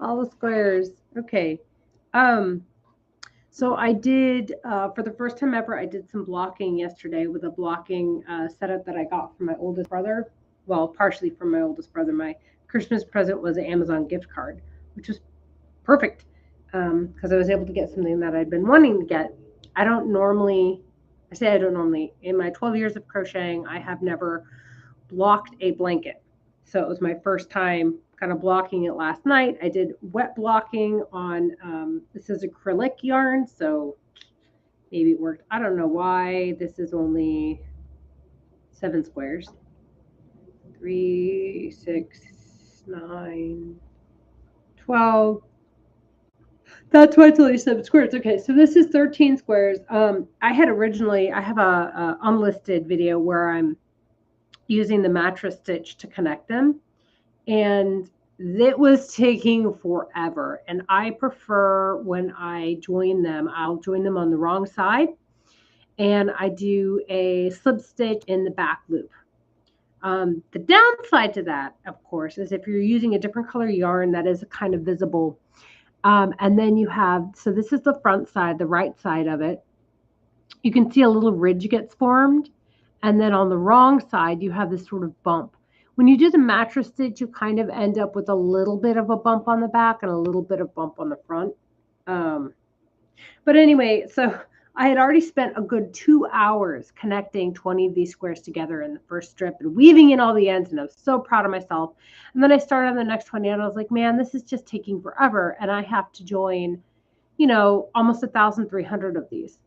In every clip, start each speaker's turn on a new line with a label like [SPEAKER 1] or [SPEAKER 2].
[SPEAKER 1] All the squares. Okay. Um, so I did, for the first time ever, I did some blocking yesterday with a blocking setup that I got from my oldest brother. Well, partially from my oldest brother. My Christmas present was an Amazon gift card, which was perfect because I was able to get something that I'd been wanting to get. I don't normally, I say I don't normally, in my 12 years of crocheting, I have never blocked a blanket. So it was my first time kind of blocking it last night. I did wet blocking on, this is acrylic yarn, so maybe it worked. I don't know why. This is only 7 squares. 3, 6, 9, 12. That's why it's only 7 squares. Okay, so this is 13 squares. I had originally, I have a unlisted video where I'm using the mattress stitch to connect them, and it was taking forever. And I prefer when I join them, I'll join them on the wrong side, and I do a slip stitch in the back loop. The downside to that, of course, is if you're using a different color yarn that is kind of visible. And then you have, so this is the front side, the right side of it. You can see a little ridge gets formed. And then on the wrong side, you have this sort of bump. When you do the mattress stitch, you kind of end up with a little bit of a bump on the back and a little bit of bump on the front. Um, but anyway, so I had already spent a good 2 hours connecting 20 of these squares together in the first strip and weaving in all the ends, and I was so proud of myself. And then I started on the next 20, and I was like, man, this is just taking forever, and I have to join, almost 1,300 of these.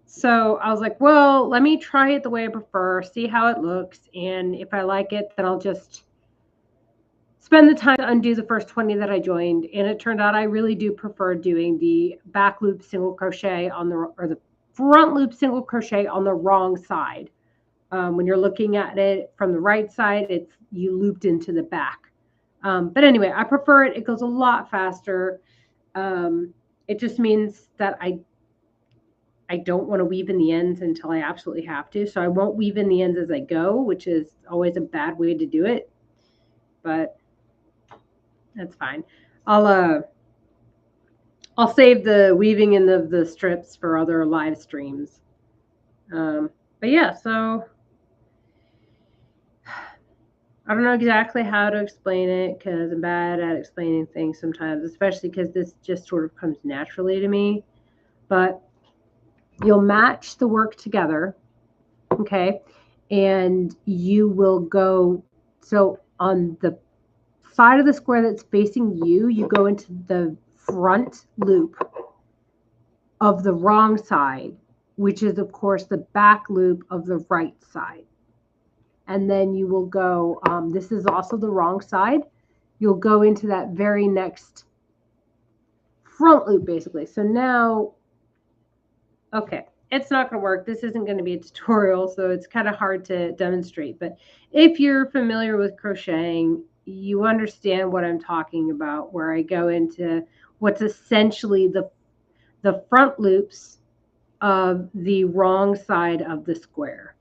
[SPEAKER 1] So I was like, well, let me try it the way I prefer, see how it looks, and if I like it, then I'll just spend the time to undo the first 20 that I joined. And it turned out I really do prefer doing the back loop single crochet or the front loop single crochet on the wrong side. When you're looking at it from the right side, it's you looped into the back. But anyway, I prefer it. It goes a lot faster. Um, it just means that I don't want to weave in the ends until I absolutely have to. So I won't weave in the ends as I go, which is always a bad way to do it. But that's fine. I'll uh I'll save the weaving in the strips for other live streams. But yeah, so I don't know exactly how to explain it because I'm bad at explaining things sometimes, especially because this just sort of comes naturally to me. But you'll match the work together, okay? And you will go, so on the side of the square that's facing you, you go into the front loop of the wrong side, which is, of course, the back loop of the right side. And then you will go, this is also the wrong side. You'll go into that very next front loop, basically. So now, okay, it's not going to work. This isn't going to be a tutorial, so it's kind of hard to demonstrate. But if you're familiar with crocheting, you understand what I'm talking about, where I go into what's essentially the front loops of the wrong side of the square.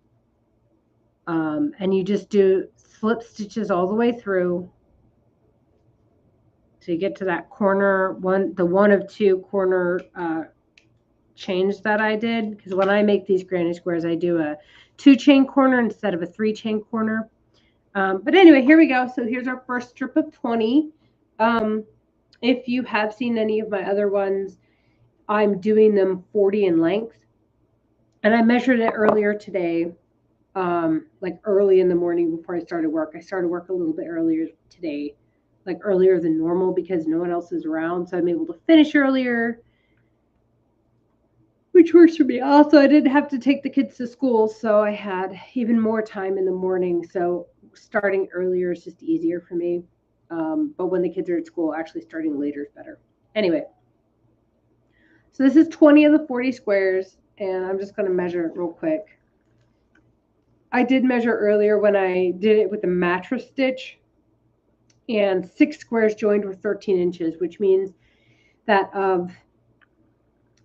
[SPEAKER 1] And you just do slip stitches all the way through to get to that corner one, the one of two corner change that I did. Because when I make these granny squares, I do a 2-chain corner instead of a 3-chain corner. But anyway, here we go. So here's our first strip of 20. Um, if you have seen any of my other ones, I'm doing them 40 in length. And I measured it earlier today, like early in the morning before I started work. I started work a little bit earlier today, like earlier than normal because no one else is around. So I'm able to finish earlier, which works for me. Also, I didn't have to take the kids to school, so I had even more time in the morning. So starting earlier is just easier for me. But when the kids are at school, actually starting later is better. Anyway, so this is 20 of the 40 squares, and I'm just going to measure it real quick. I did measure earlier when I did it with the mattress stitch, and 6 squares joined were 13 inches, which means that of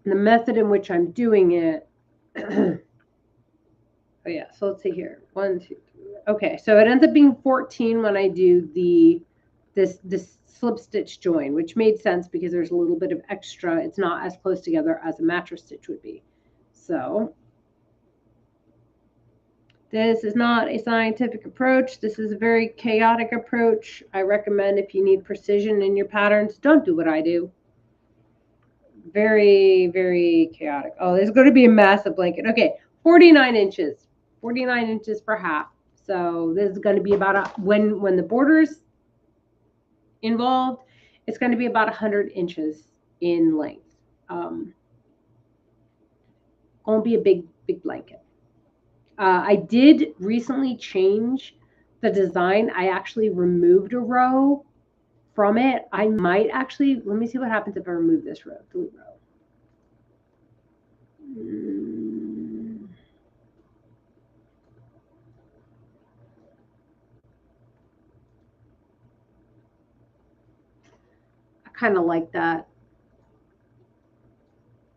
[SPEAKER 1] the method in which I'm doing it. Oh yeah, so let's see here. 1, 2, 3. Okay, so it ends up being 14 when I do this slip stitch join, which made sense because there's a little bit of extra. It's not as close together as a mattress stitch would be. So this is not a scientific approach. This is a very chaotic approach. I recommend if you need precision in your patterns, don't do what I do. Very, very chaotic. Oh, there's going to be a massive blanket. Okay, 49 inches. 49 inches for half. So this is going to be about when the border's involved, it's going to be about 100 inches in length. Going to be a big blanket. I did recently change the design. I actually removed a row from it. I might actually, let me see what happens if I remove this row. Delete row. I kind of like that.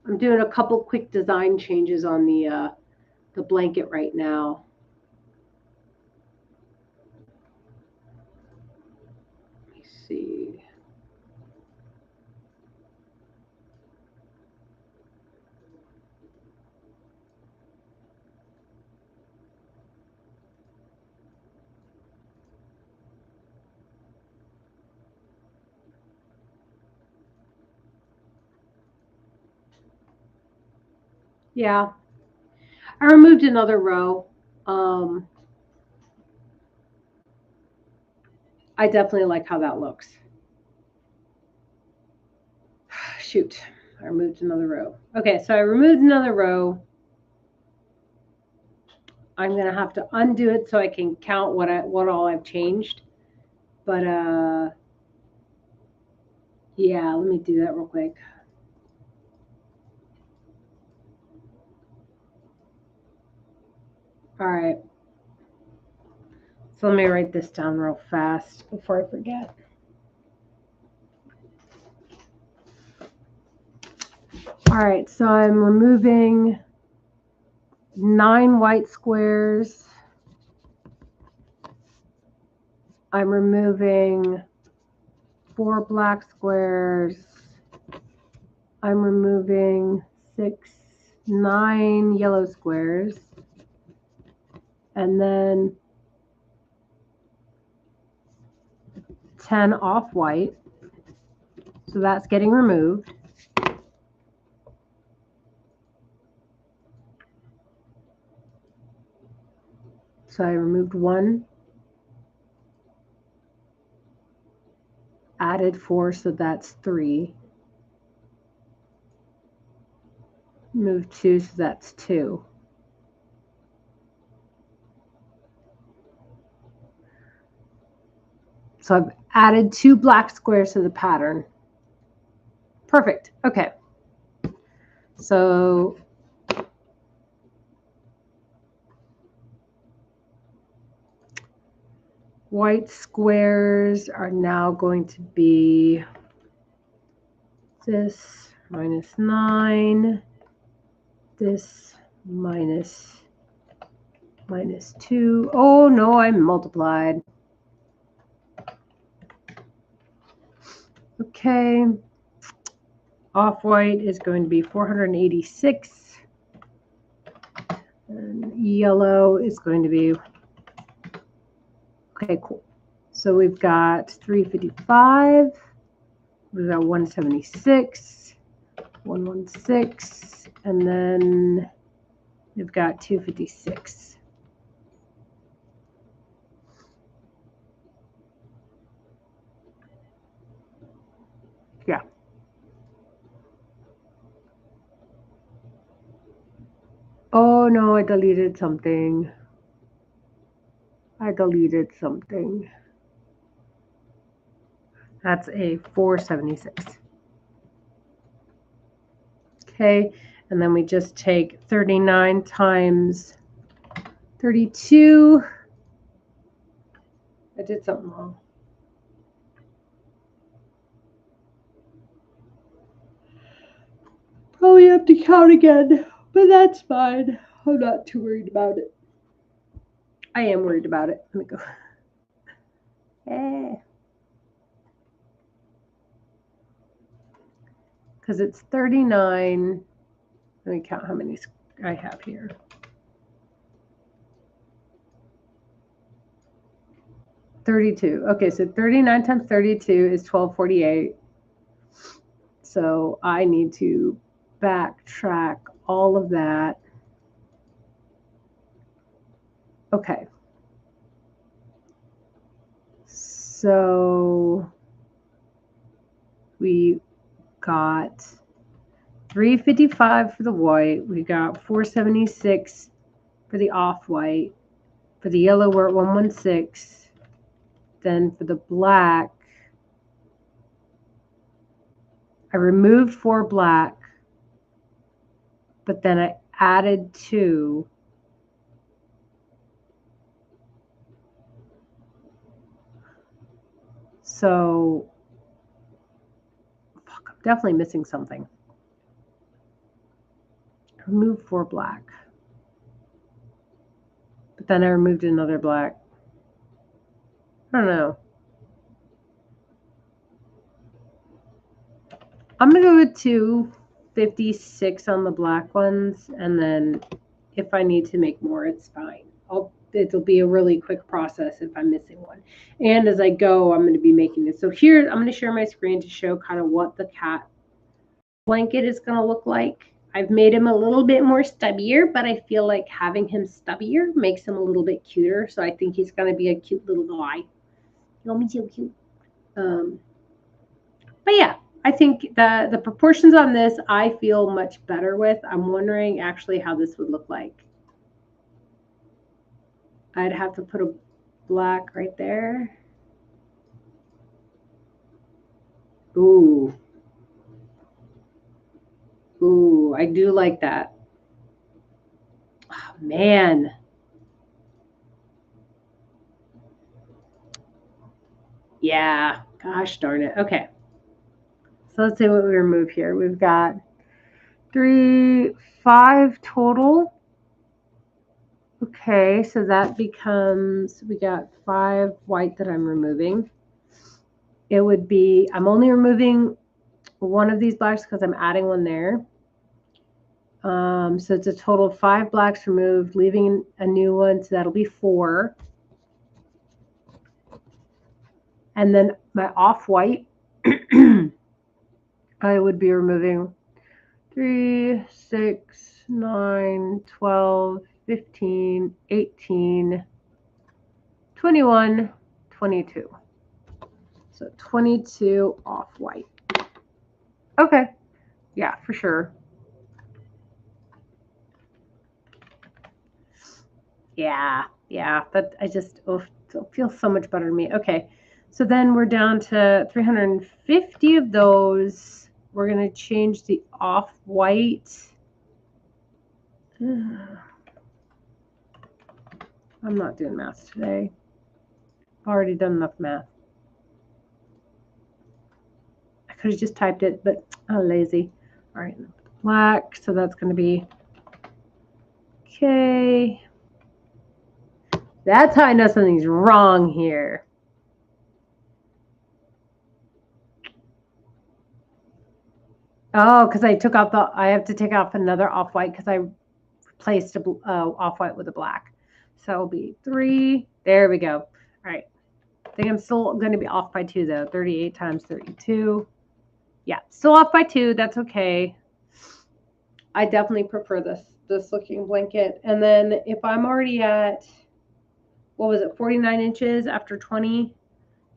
[SPEAKER 1] I'm doing a couple quick design changes on the blanket right now. Let me see. Yeah, I removed another row. I definitely like how that looks. Shoot, I removed another row. Okay, so I removed another row. I'm going to have to undo it so I can count what all I've changed. But yeah, let me do that real quick. All right. So let me write this down real fast before I forget. All right, so I'm removing 9 white squares. I'm removing 4 black squares. I'm removing 9 yellow squares. And then 10 off-white. So that's getting removed. So I removed 1, added 4, so that's 3. Moved 2, so that's 2. So I've added 2 black squares to the pattern. Perfect. Okay. So white squares are now going to be this minus 9, this minus 2. Oh no, I multiplied. Okay. Off-white is going to be 486. And yellow is going to be, okay, cool. So we've got 355. We've got 176, 116, and then we've got 256. Yeah. Oh no, I deleted something. That's a 476. Okay, and then we just take 39 times 32. I did something wrong. Probably have to count again, but that's fine. I'm not too worried about it. I am worried about it. Let me go. because it's 39. Let me count how many I have here. $32. Okay, so 39 times 32 is 1248. So I need to backtrack all of that. Okay. So we got 355 for the white. We got 476 for the off-white. For the yellow, we're at 116. Then for the black, I removed 4 black, but then I added 2. So, fuck, I'm definitely missing something. I removed 4 black, but then I removed another black. I don't know. I'm going to go with 256 on the black ones, and then if I need to make more, it's fine. It'll be a really quick process if I'm missing one. And as I go, I'm going to be making this. So here, I'm going to share my screen to show kind of what the cat blanket is going to look like. I've made him a little bit more stubbier, but I feel like having him stubbier makes him a little bit cuter. So I think he's going to be a cute little guy. He'll be so cute. But yeah, I think the proportions on this I feel much better with. I'm wondering actually how this would look like. I'd have to put a black right there. Ooh. Ooh, I do like that. Oh, man. Yeah. Gosh darn it. Okay. So let's see what we remove here. We've got 5 total. Okay, so that becomes, we got 5 white that I'm removing. It would be, I'm only removing one of these blacks because I'm adding one there. So it's a total of 5 blacks removed, leaving a new one, so that'll be 4. And then my off-white, I would be removing 3, 6, 9, 12, 15, 18, 21, 22. So 22 off-white. Okay. Yeah, for sure. Yeah. But I just it feels so much better to me. Okay. So then we're down to 350 of those. We're going to change the off-white. I'm not doing math today. I've already done enough math. I could have just typed it, but I'm lazy. All right. Black. So that's going to be okay. That's how I know something's wrong here. Oh, because I took out I have to take off another off-white because I replaced a off-white with a black. So it'll be 3. There we go. All right. I think I'm still going to be off by 2 though. 38 times 32. Yeah, still off by 2. That's okay. I definitely prefer this looking blanket. And then if I'm already at, what was it, 49 inches after 20.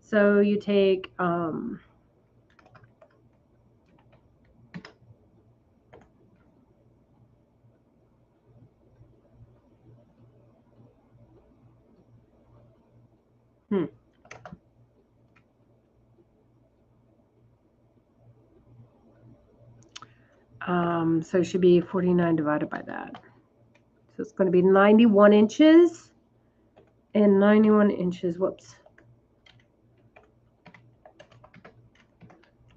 [SPEAKER 1] So you take so it should be 49 divided by that. So it's going to be 91 inches. And 91 inches, whoops.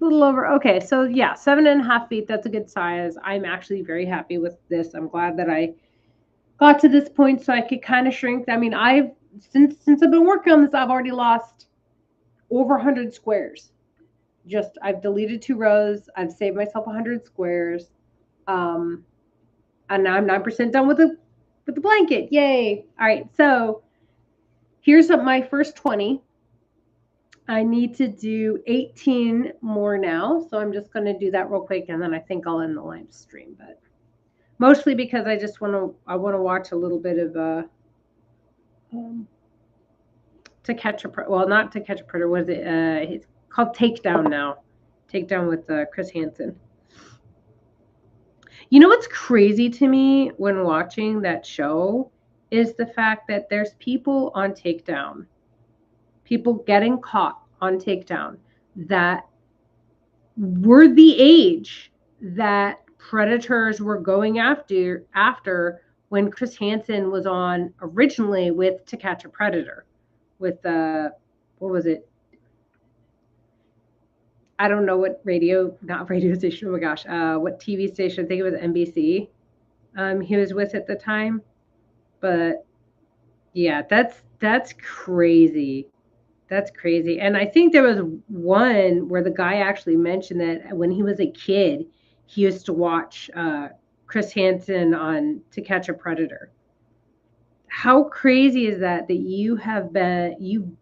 [SPEAKER 1] A little over. Okay, so yeah, 7.5 feet. That's a good size. I'm actually very happy with this. I'm glad that I got to this point so I could kind of shrink. I mean, since I've been working on this, I've already lost over 100 squares. I've deleted 2 rows. I've saved myself 100 squares. Um, and now I'm 9% done with the blanket. Yay. All right. So here's my first 20. I need to do 18 more now. So I'm just going to do that real quick. And then I think I'll end the live stream, but mostly because I want to watch a little bit of, To Catch a well, not To Catch a Predator. Was it? It's called Takedown now. Takedown with Chris Hansen. You know what's crazy to me when watching that show is the fact that there's people on Takedown, people getting caught on Takedown that were the age that predators were going after when Chris Hansen was on originally with To Catch a Predator with what was it? I don't know what not radio station. Oh my gosh, what TV station? I think it was NBC. He was with at the time, but yeah, that's crazy. That's crazy. And I think there was one where the guy actually mentioned that when he was a kid, he used to watch Chris Hansen on To Catch a Predator. How crazy is that you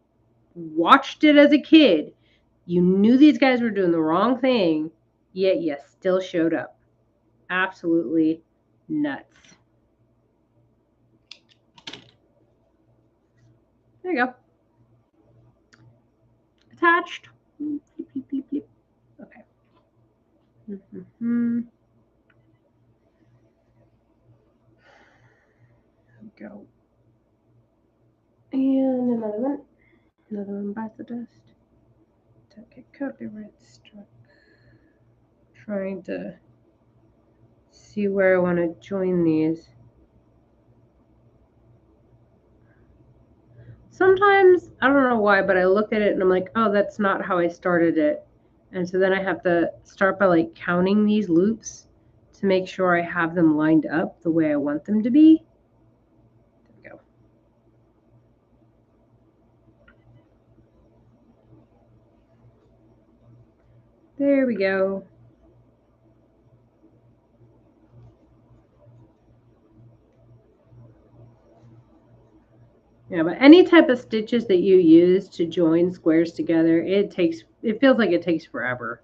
[SPEAKER 1] watched it as a kid, you knew these guys were doing the wrong thing, yet you still showed up. Absolutely nuts. There you go. Attached. Okay. Mm-hmm. Go. And another one bites the dust. Okay, copyright struck. Trying to see where I want to join these. Sometimes, I don't know why, but I look at it and I'm like, oh, that's not how I started it. And so then I have to start by like counting these loops to make sure I have them lined up the way I want them to be. There we go. There we go. Yeah, but any type of stitches that you use to join squares together, it feels like it takes forever.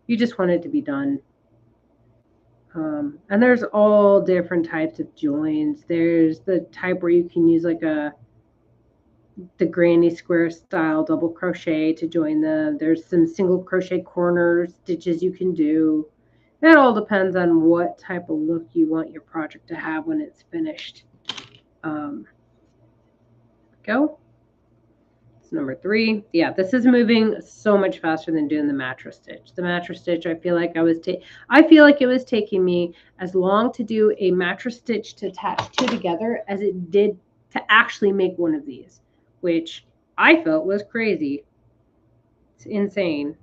[SPEAKER 1] You just want it to be done. And there's all different types of joins. There's the type where you can use like the granny square style double crochet to join them. There's some single crochet corner stitches you can do. That all depends on what type of look you want your project to have when it's finished. Go. It's number 3. Yeah, this is moving so much faster than doing the mattress stitch. The mattress stitch, I feel like it was taking me as long to do a mattress stitch to attach 2 together as it did to actually make one of these, which I felt was crazy. It's insane.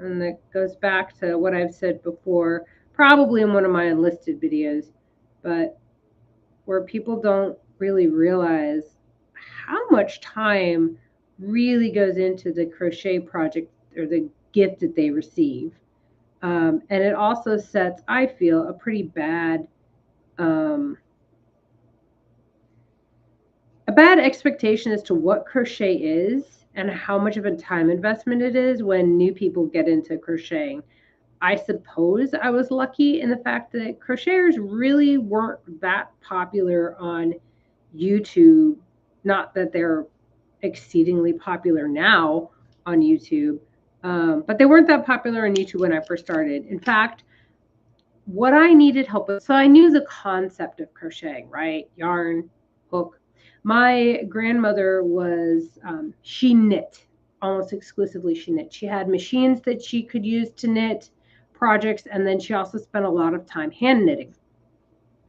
[SPEAKER 1] And that goes back to what I've said before, probably in one of my unlisted videos, but where people don't really realize how much time really goes into the crochet project or the gift that they receive. And it also sets, I feel, a pretty bad expectation as to what crochet is and how much of a time investment it is when new people get into crocheting. I suppose I was lucky in the fact that crocheters really weren't that popular on YouTube. Not that they're exceedingly popular now on YouTube, but they weren't that popular on YouTube when I first started. In fact, what I needed help with, so I knew the concept of crocheting, right? Yarn, hook. My grandmother was, she knit, almost exclusively she knit. She had machines that she could use to knit projects, and then she also spent a lot of time hand knitting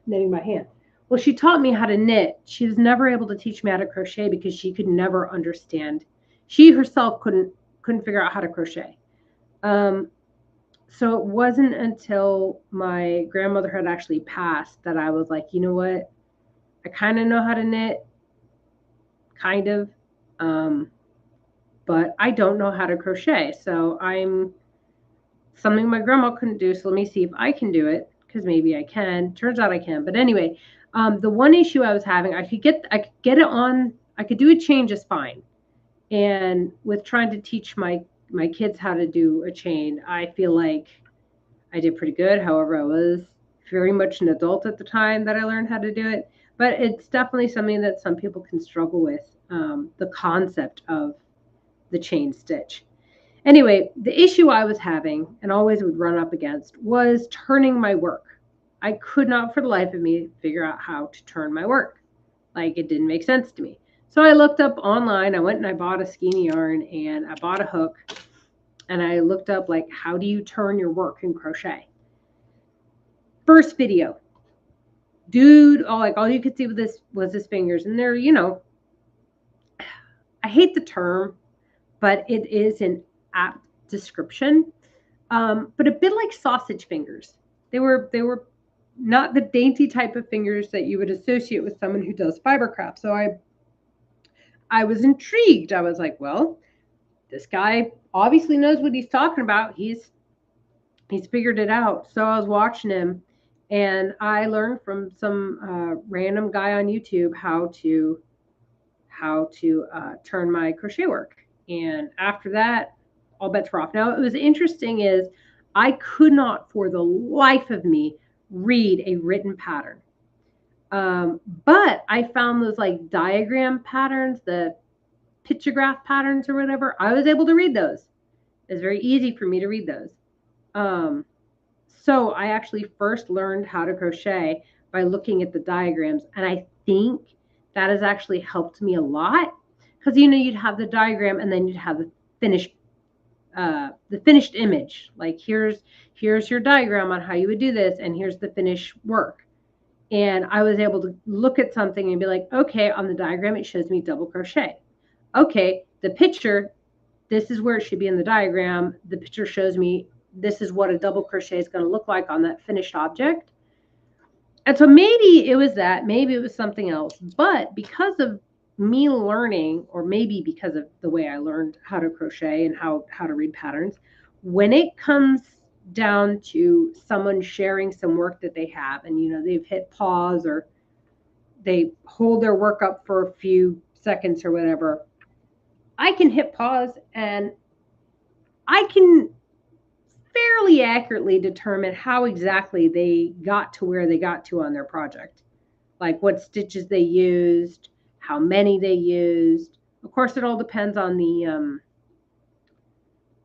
[SPEAKER 1] by hand. Well, she taught me how to knit. She was never able to teach me how to crochet because she could never understand. She herself couldn't figure out how to crochet. So it wasn't until my grandmother had actually passed that I was like, you know what? I kind of know how to knit, but I don't know how to crochet. So I'm something my grandma couldn't do. So let me see if I can do it, because maybe I can. Turns out I can. But anyway, the one issue I was having, I could get it on. I could do a chain just fine. And with trying to teach my kids how to do a chain, I feel like I did pretty good. However, I was very much an adult at the time that I learned how to do it. But it's definitely something that some people can struggle with, the concept of the chain stitch. Anyway, the issue I was having and always would run up against was turning my work. I could not for the life of me figure out how to turn my work. Like, it didn't make sense to me. So I looked up online. I went and I bought a skein yarn and I bought a hook, and I looked up, like, how do you turn your work in crochet? First video, dude, all you could see with this was his fingers, and they're, I hate the term, but it is an apt description. But a bit like sausage fingers. They were not the dainty type of fingers that you would associate with someone who does fiber craft. So I was intrigued. I was like, well, this guy obviously knows what he's talking about. He's figured it out. So I was watching him, and I learned from some random guy on YouTube how to turn my crochet work. And after that, all bets were off. Now, what was interesting is I could not for the life of me read a written pattern. But I found those like diagram patterns, the pictograph patterns or whatever. I was able to read those. It's very easy for me to read those. So I actually first learned how to crochet by looking at the diagrams. And I think that has actually helped me a lot, because, you'd have the diagram and then you'd have the finished image. Like, here's your diagram on how you would do this, and here's the finished work. And I was able to look at something and be like, okay, on the diagram, it shows me double crochet. Okay, the picture, this is where it should be in the diagram. The picture shows me this is what a double crochet is going to look like on that finished object. And so maybe it was that, maybe it was something else. But because of me learning, or maybe because of the way I learned how to crochet and how to read patterns, when it comes down to someone sharing some work that they have, and they've hit pause, or they hold their work up for a few seconds or whatever, I can hit pause and I can fairly accurately determine how exactly they got to where they got to on their project. Like what stitches they used, how many they used. Of course, it all depends on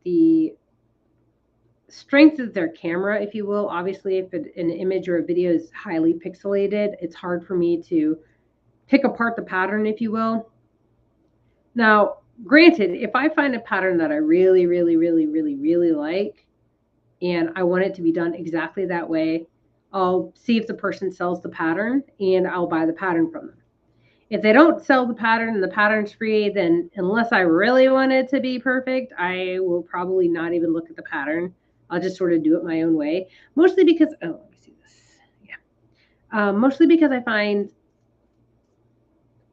[SPEAKER 1] the strength of their camera, if you will. Obviously, if an image or a video is highly pixelated, it's hard for me to pick apart the pattern, if you will. Now, granted, if I find a pattern that I really, really, really, really, really like, and I want it to be done exactly that way, I'll see if the person sells the pattern, and I'll buy the pattern from them. If they don't sell the pattern and the pattern's free, then unless I really want it to be perfect, I will probably not even look at the pattern. I'll just sort of do it my own way. Mostly because, let me see this. Yeah. Mostly because I find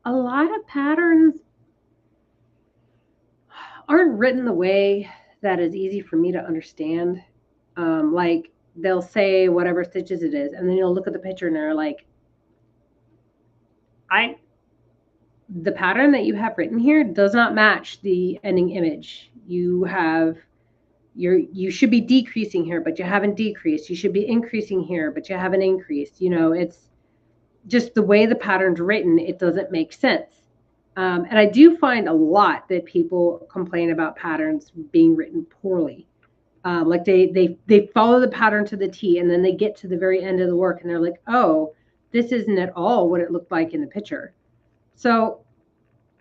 [SPEAKER 1] a lot of patterns aren't written the way that is easy for me to understand. Like, they'll say whatever stitches it is, and then you'll look at the picture and they're like, the pattern that you have written here does not match the ending image. You should be decreasing here, but you haven't decreased. You should be increasing here, but you haven't increased. It's just the way the pattern's written, it doesn't make sense. And I do find a lot that people complain about patterns being written poorly. Like they follow the pattern to the T, and then they get to the very end of the work and they're like, oh, this isn't at all what it looked like in the picture. So,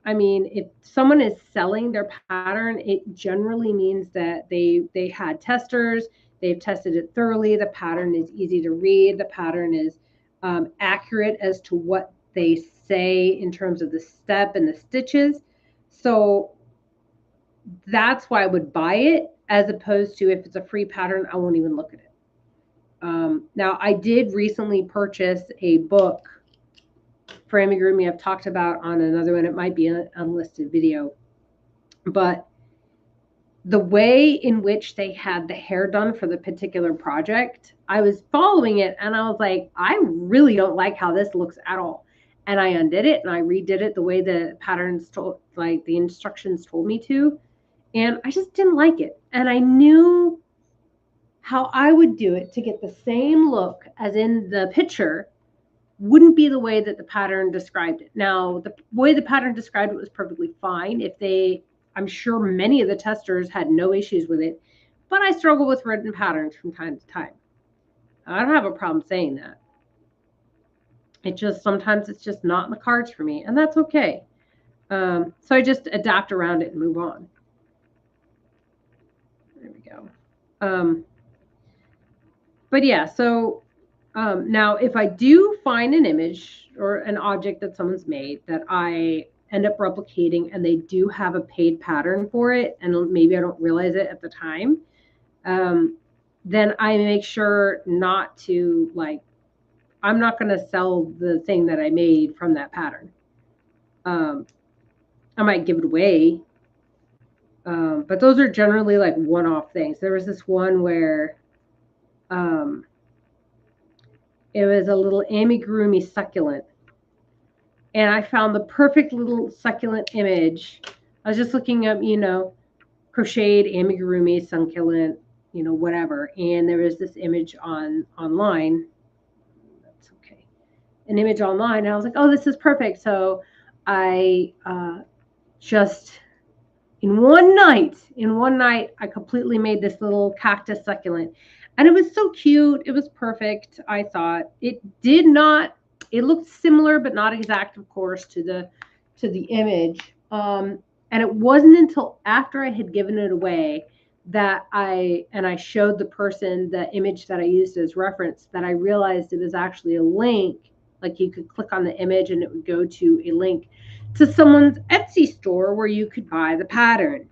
[SPEAKER 1] I mean, if someone is selling their pattern, it generally means that they had testers, they've tested it thoroughly, the pattern is easy to read, the pattern is accurate as to what they say in terms of the step and the stitches. So that's why I would buy it, as opposed to, if it's a free pattern, I won't even look at it. Now, I did recently purchase a book for amigurumi I've talked about on another one. It might be an unlisted video. But the way in which they had the hair done for the particular project, I was following it and I was like, I really don't like how this looks at all. And I undid it and I redid it the way the patterns told, like the instructions told me to. And I just didn't like it. And I knew how I would do it to get the same look as in the picture wouldn't be the way that the pattern described it. Now, the way the pattern described it was perfectly fine. I'm sure many of the testers had no issues with it, but I struggle with written patterns from time to time. I don't have a problem saying that. Sometimes it's just not in the cards for me, and that's okay. So I just adapt around it and move on. There we go. But yeah, so now if I do find an image or an object that someone's made that I end up replicating and they do have a paid pattern for it, and maybe I don't realize it at the time, then I make sure not to, like, I'm not going to sell the thing that I made from that pattern. I might give it away. But those are generally like one-off things. There was this one where it was a little amigurumi succulent. And I found the perfect little succulent image. I was just looking up, crocheted amigurumi succulent, whatever. And there was this image online. That's okay. An image online. And I was like, oh, this is perfect. So I just in one night, I completely made this little cactus succulent. And it was so cute. It was perfect, I thought. It looked similar, but not exact, of course, to the image. And it wasn't until after I had given it away that I showed the person the image that I used as reference that I realized it was actually a link. Like you could click on the image and it would go to a link to someone's Etsy store where you could buy the pattern.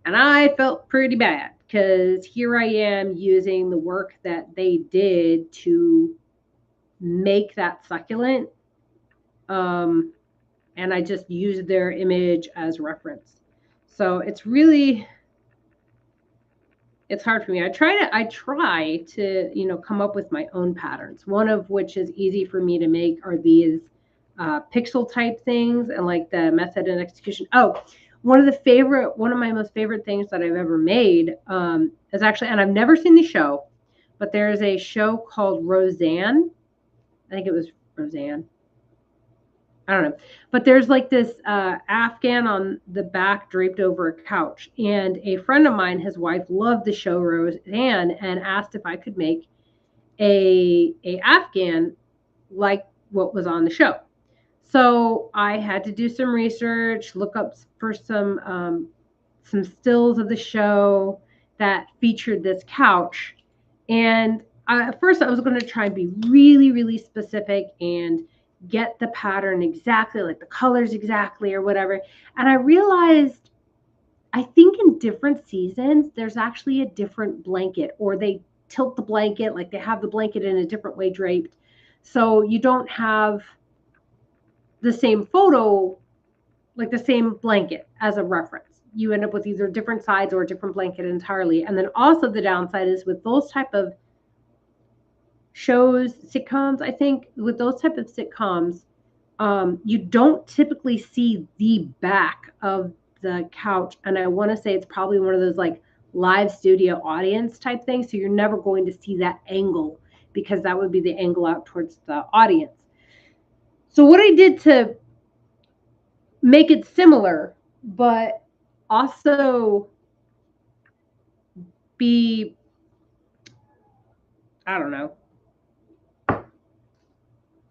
[SPEAKER 1] And I felt pretty bad because here I am using the work that they did to make that succulent. And I just used their image as reference. So it's hard for me. I try to, come up with my own patterns. One of which is easy for me to make are these pixel type things and like the method and execution. Oh, one of my most favorite things that I've ever made is actually, and I've never seen the show, but there's a show called Roseanne. I think it was Roseanne. I don't know. But there's like this Afghan on the back draped over a couch. And a friend of mine, his wife, loved the show Roseanne and asked if I could make a Afghan like what was on the show. So I had to do some research, look up for some stills of the show that featured this couch. And at first I was going to try and be really, really specific and get the pattern exactly, like the colors exactly or whatever. And I realized, I think in different seasons, there's actually a different blanket, or they tilt the blanket, like they have the blanket in a different way draped. So you don't have the same photo, like the same blanket as a reference. You end up with either different sides or a different blanket entirely. And then also the downside is with those type of shows, sitcoms, I think with those type of sitcoms, you don't typically see the back of the couch. And I want to say it's probably one of those like live studio audience type things. So you're never going to see that angle because that would be the angle out towards the audience. So what I did to make it similar, but also be, I don't know,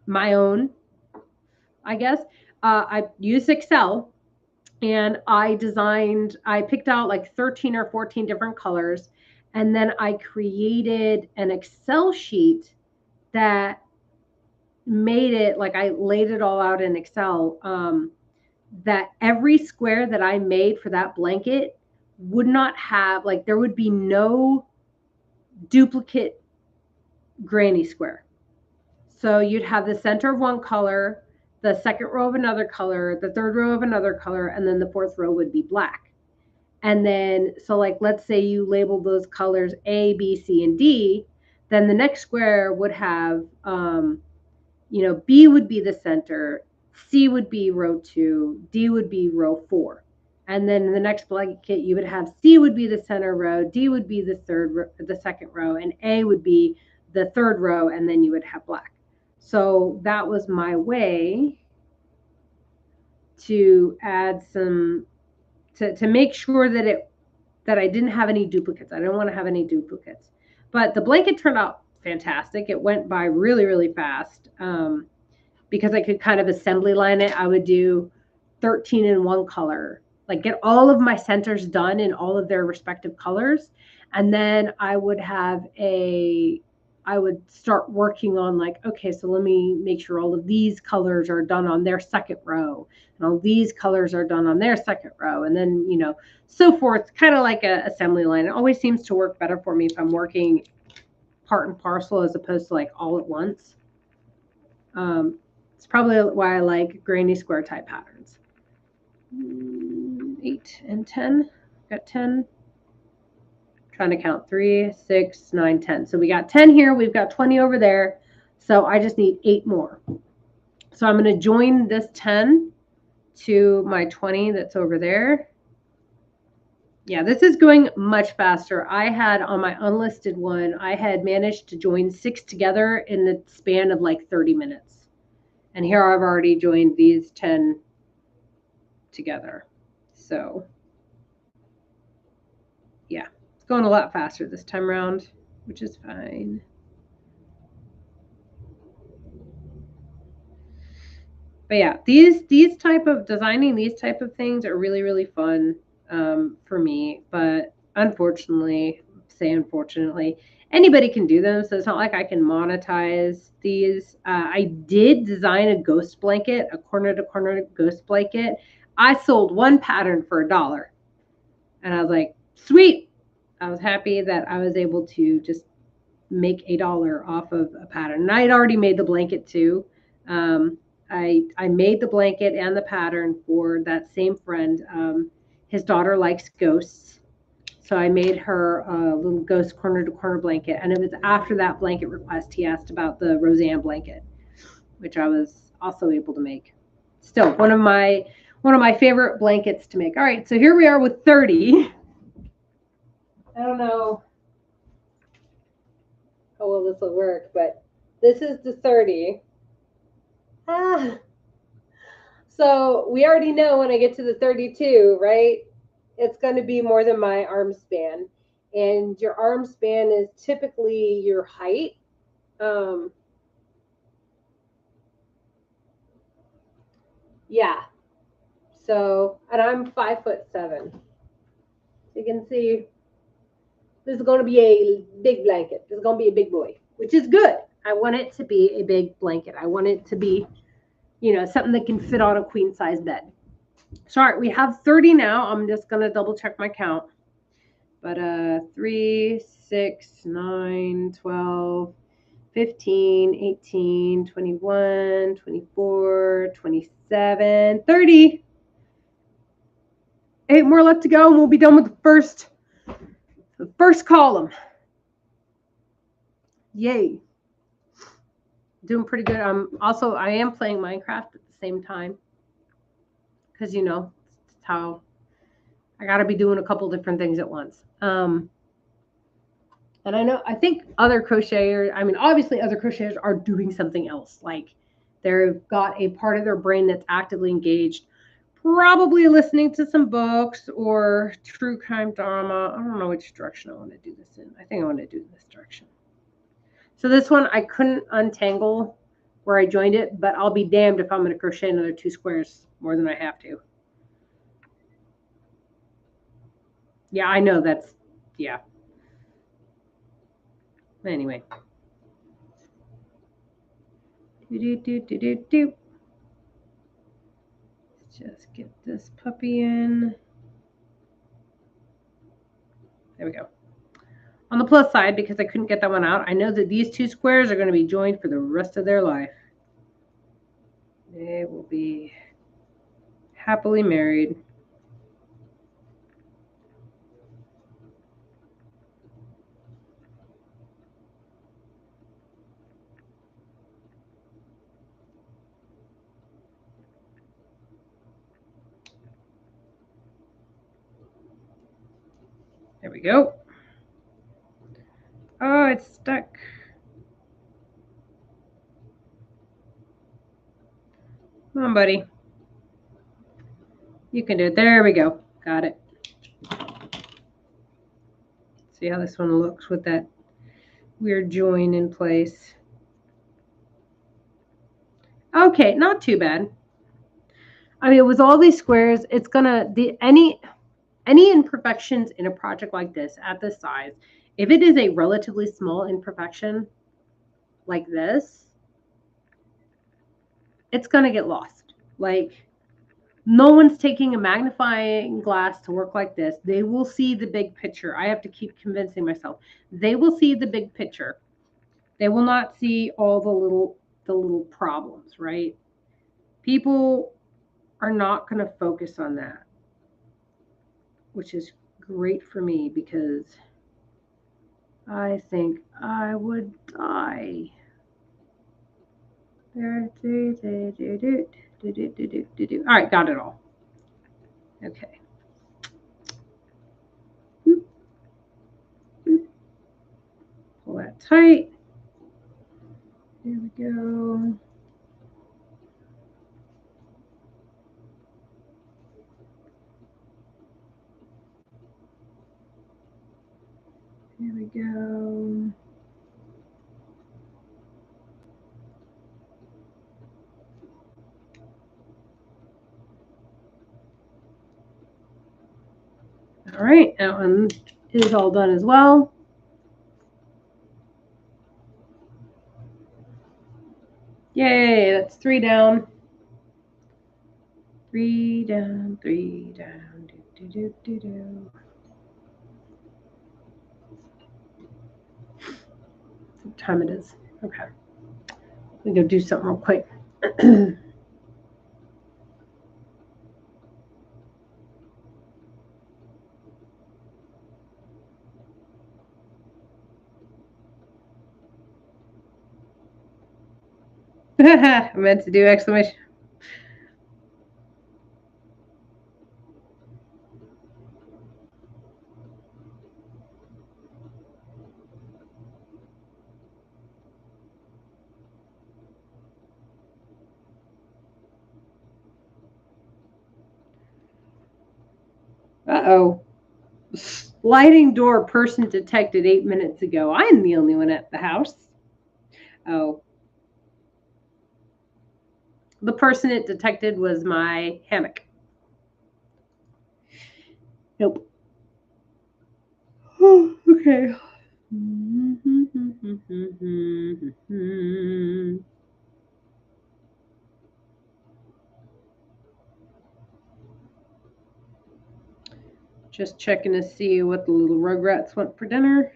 [SPEAKER 1] my own, I guess. I used Excel and I picked out like 13 or 14 different colors. And then I created an Excel sheet that made it, like I laid it all out in Excel, that every square that I made for that blanket would not have, like there would be no duplicate granny square. So you'd have the center of one color, the second row of another color, the third row of another color, and then the fourth row would be black. And then, so like, let's say you label those colors A, B, C, and D, then the next square would have, you know, B would be the center, C would be row 2, D would be row 4. And then in the next blanket, you would have C would be the center row, D would be the second row, and A would be the third row, and then you would have black. So that was my way to add some, to make sure that I didn't have any duplicates. I didn't want to have any duplicates. But the blanket turned out fantastic. It went by really, really fast. Because I could kind of assembly line it, I would do 13 in one color, like get all of my centers done in all of their respective colors. And then I would start working on like, okay, so let me make sure all of these colors are done on their second row and all these colors are done on their second row. And then, you know, so forth, kind of like a assembly line. It always seems to work better for me if I'm working part and parcel as opposed to like all at once. It's probably why I like granny square type patterns. 8 and 10. Got 10. Trying to count 3, 6, 9, 10. So we got 10 here. We've got 20 over there. So I just need 8 more. So I'm going to join this 10 to my 20 that's over there. Yeah, this is going much faster. I had on my unlisted one, I had managed to join 6 together in the span of like 30 minutes. And here I've already joined these 10 together. So yeah, it's going a lot faster this time around, which is fine. But yeah, these type of designing these type of things are really, really fun for me. But unfortunately, anybody can do them. So it's not like I can monetize these. I did design a ghost blanket, a corner to corner ghost blanket. I sold one pattern for $1. And I was like, sweet. I was happy that I was able to just make $1 off of a pattern. And I had already made the blanket too. I made the blanket and the pattern for that same friend. His daughter likes ghosts. So I made her a little ghost corner to corner blanket. And it was after that blanket request he asked about the Roseanne blanket, which I was also able to make. Still one of my favorite blankets to make. All right, so here we are with 30. I don't know how well this will work, but this is the 30. So we already know when I get to the 32, right? It's going to be more than my arm span. And your arm span is typically your height. Yeah. So, and I'm 5'7". You can see this is going to be a big blanket. This is going to be a big boy, which is good. I want it to be a big blanket. I want it to be, you know, something that can fit on a queen size bed. Sorry, we have 30 now. I'm just going to double check my count. But 3, 6, 9, 12, 15, 18, 21, 24, 27, 30. 8 more left to go, and we'll be done with the first column. Yay. Doing pretty good. I am playing Minecraft at the same time. Because, you know, it's how I got to be doing a couple different things at once. And I think other crocheters, obviously other crocheters are doing something else. Like they've got a part of their brain that's actively engaged, probably listening to some books or true crime drama. I don't know which direction I want to do this in. I think I want to do this direction. So this one, I couldn't untangle where I joined it, but I'll be damned if I'm going to crochet another 2 squares more than I have to. Yeah, I know that's, yeah. Anyway. Do. Let's just get this puppy in. There we go. On the plus side, because I couldn't get that one out, I know that these 2 squares are going to be joined for the rest of their life. They will be happily married. There we go. Oh, it's stuck. Come on, buddy. You can do it. There we go. Got it. See how this one looks with that weird join in place. Okay, not too bad. I mean, with all these squares, it's gonna any imperfections in a project like this at this size, if it is a relatively small imperfection like this, it's gonna get lost. Like, no one's taking a magnifying glass to work like this. They will see the big picture. I have to keep convincing myself. They will see the big picture. They will not see all the little problems, right? People are not going to focus on that, which is great for me because I think I would die. There, all right, got it all. Okay. Pull that tight. There we go. Here we go. All right, that one is all done as well. Yay, that's 3 down. 3 down, 3 down. Do, do, do, do, do. What time it is? Okay. Let me go do something real quick. I meant to do exclamation. Uh-oh. Sliding door person detected 8 minutes ago. I'm the only one at the house. Oh. The person it detected was my hammock. Nope. Oh, okay. Just checking to see what the little Rugrats want for dinner.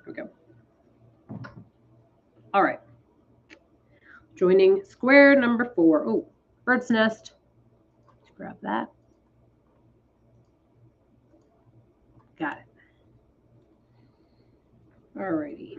[SPEAKER 1] Okay. All right. Joining square number 4. Oh, bird's nest. Let's grab that. Got it. All righty.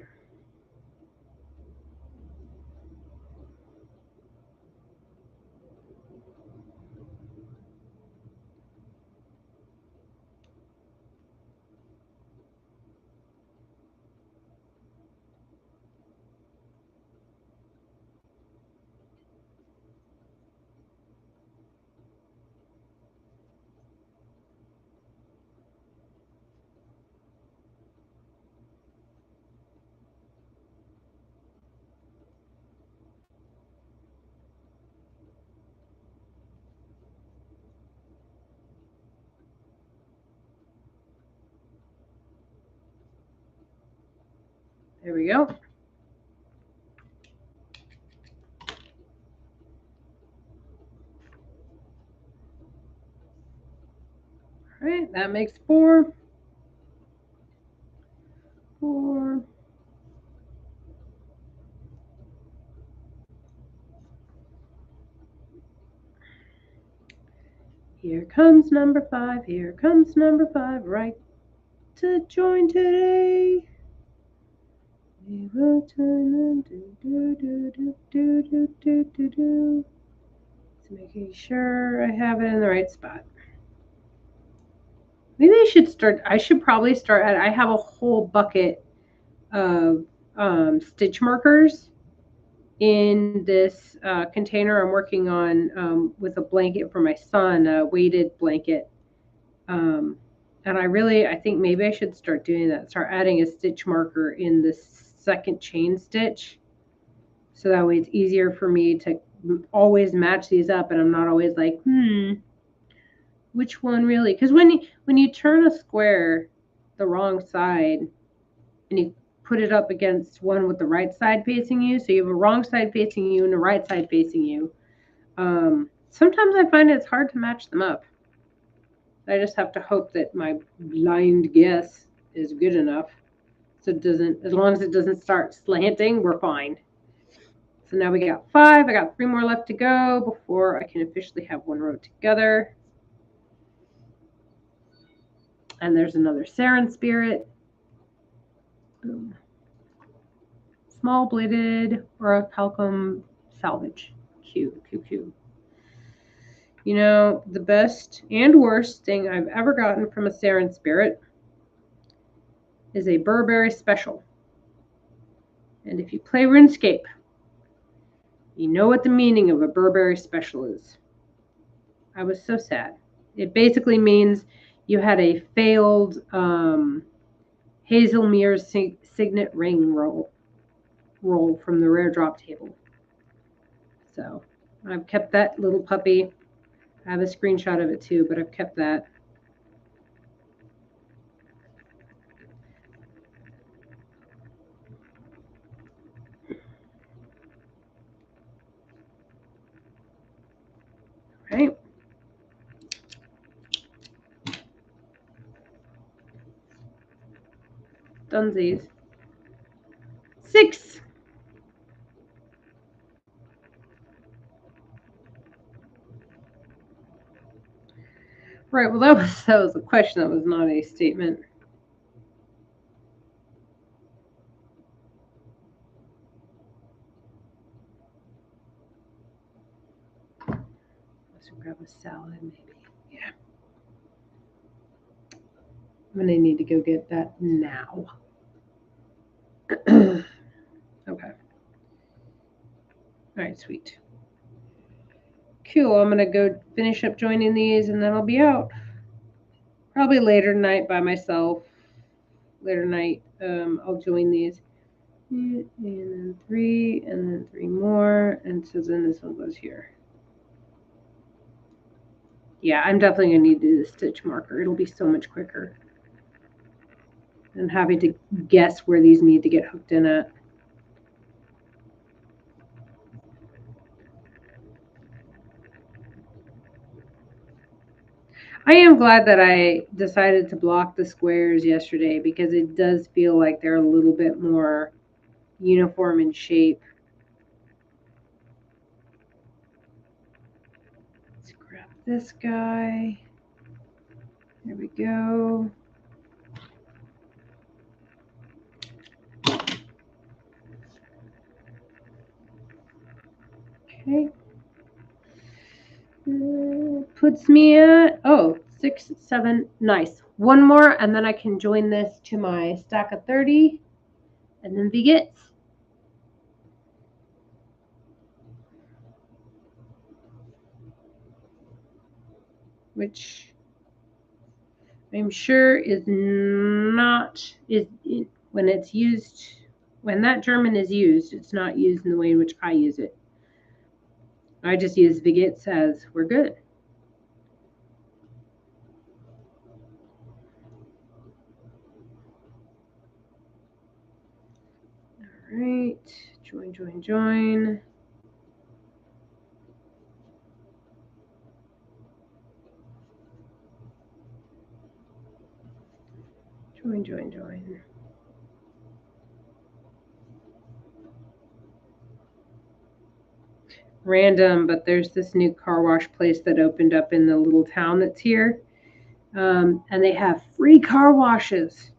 [SPEAKER 1] There we go. All right, that makes 4. 4. Here comes number 5. Here comes number 5. Right to join today. will turn Just making sure I have it in the right spot. Maybe I should probably start I have a whole bucket of stitch markers in this container I'm working on with a blanket for my son, a weighted blanket. And I think maybe I should start doing that. Start adding a stitch marker in the second chain stitch. So that way it's easier for me to always match these up and I'm not always like, which one really? Because when you turn a square the wrong side and you put it up against one with the right side facing you, so you have a wrong side facing you and a right side facing you, sometimes I find it's hard to match them up. I just have to hope that my blind guess is good enough. So it doesn't, as long as it doesn't start slanting, we're fine. So now we got 5. I got 3 more left to go before I can officially have one row together. And there's another Sarin Spirit. Boom. Small bladed orichalcum salvage. Cute. You know, the best and worst thing I've ever gotten from a Sarin Spirit is a Burberry Special. And if you play RuneScape, you know what the meaning of a Burberry Special is. I was so sad. It basically means you had a failed Hazelmere's Signet Ring roll from the rare drop table. So I've kept that little puppy. I have a screenshot of it too, but I've kept that. Right. Dunsies. 6. Right, well that was a question, that was not a statement. Let's grab a salad maybe. Yeah. I'm gonna need to go get that now. Okay. Alright, sweet. Cool, I'm gonna go finish up joining these and then I'll be out. Probably later tonight by myself. Later night, I'll join these. And then 3, and then 3 more, and so then this one goes here. Yeah, I'm definitely going to need to do the stitch marker. It'll be so much quicker than having to guess where these need to get hooked in at. I am glad that I decided to block the squares yesterday because it does feel like they're a little bit more uniform in shape. Let's grab this guy. There we go. Okay. Puts me at 6, 7. Nice. One more, and then I can join this to my stack of 30, and then begets. Which I'm sure is not when it's used. When that German is used, it's not used in the way in which I use it. I just use begets as we're good. All right, join. Join. Random, but there's this new car wash place that opened up in the little town that's here. And they have free car washes.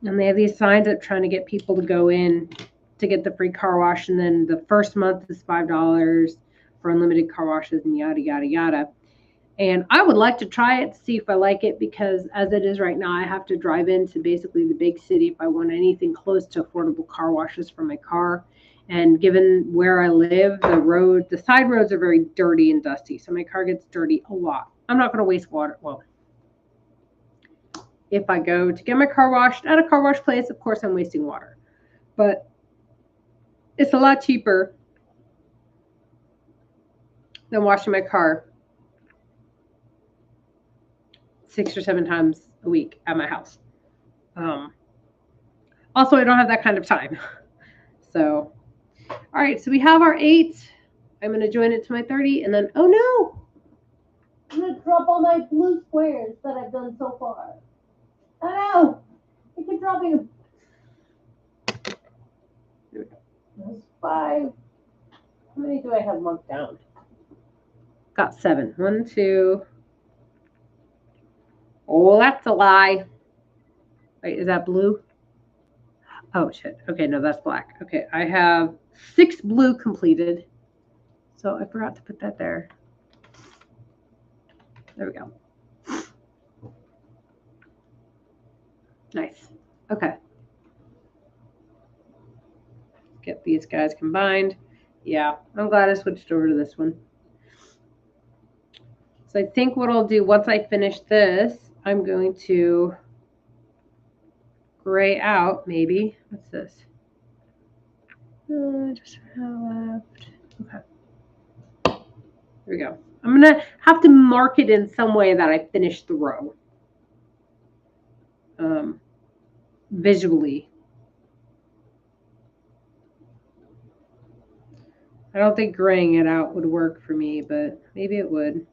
[SPEAKER 1] And they have these signs up trying to get people to go in to get the free car wash. And then the first month is $5 for unlimited car washes and yada, yada, yada. And I would like to try it to see if I like it, because as it is right now, I have to drive into basically the big city if I want anything close to affordable car washes for my car. And given where I live, the side roads are very dirty and dusty. So my car gets dirty a lot. I'm not going to waste water. Well, if I go to get my car washed at a car wash place, of course I'm wasting water. But it's a lot cheaper than washing my car 6 or 7 times a week at my house. Also, I don't have that kind of time. So, all right, so we have our 8. I'm going to join it to my 30, and then, oh no! I'm going to drop all my blue squares that I've done so far. Oh no! I keep dropping them. That's 5. How many do I have marked down? Got 7. 1, 2. Oh, that's a lie. Wait, is that blue? Oh, shit. Okay, no, that's black. Okay, I have 6 blue completed. So I forgot to put that there. There we go. Nice. Okay. Get these guys combined. Yeah, I'm glad I switched over to this one. So I think what I'll do once I finish this, I'm going to gray out maybe. What's this? Just left. Okay. There we go. I'm going to have to mark it in some way that I finished the row. Visually. I don't think graying it out would work for me, but maybe it would.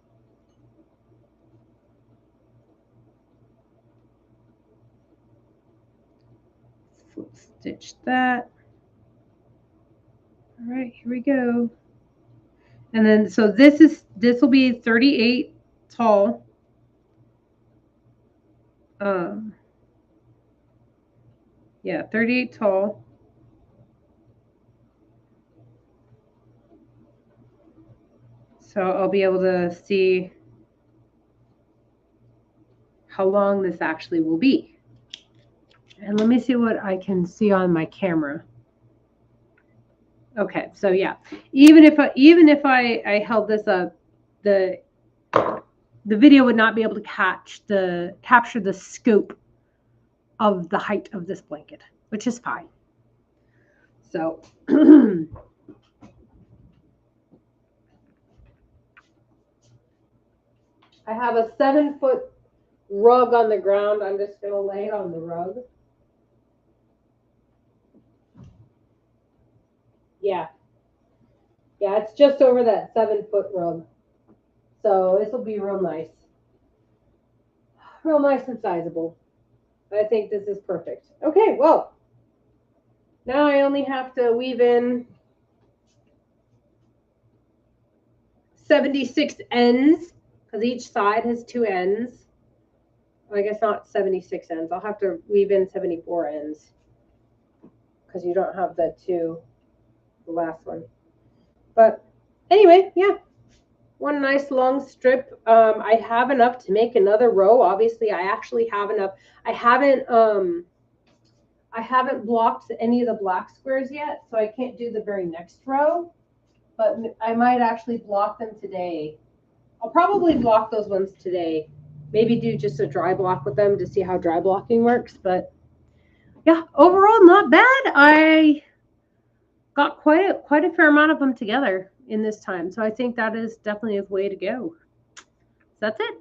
[SPEAKER 1] Flip stitch that. All right, here we go. And then, so this will be 38 tall. Yeah, 38 tall. So I'll be able to see how long this actually will be. And let me see what I can see on my camera. Okay, so yeah, even if I held this up, the video would not be able to capture the scope of the height of this blanket, which is fine. So I have a 7-foot rug on the ground. I'm just going to lay it on the rug. Yeah, it's just over that 7-foot rug. So this will be real nice and sizable. I think this is perfect. Okay, well, now I only have to weave in 76 ends, because each side has 2 ends. I guess not 76 ends. I'll have to weave in 74 ends, because you don't have the last one. But anyway, yeah, one nice long strip. I have enough to make another row. Obviously, I actually have enough. I haven't blocked any of the black squares yet, so I can't do the very next row, but I might actually block them today. I'll probably block those ones today. Maybe do just a dry block with them to see how dry blocking works. But yeah, overall, not bad. I got quite a fair amount of them together in this time. So I think that is definitely a way to go. So that's it.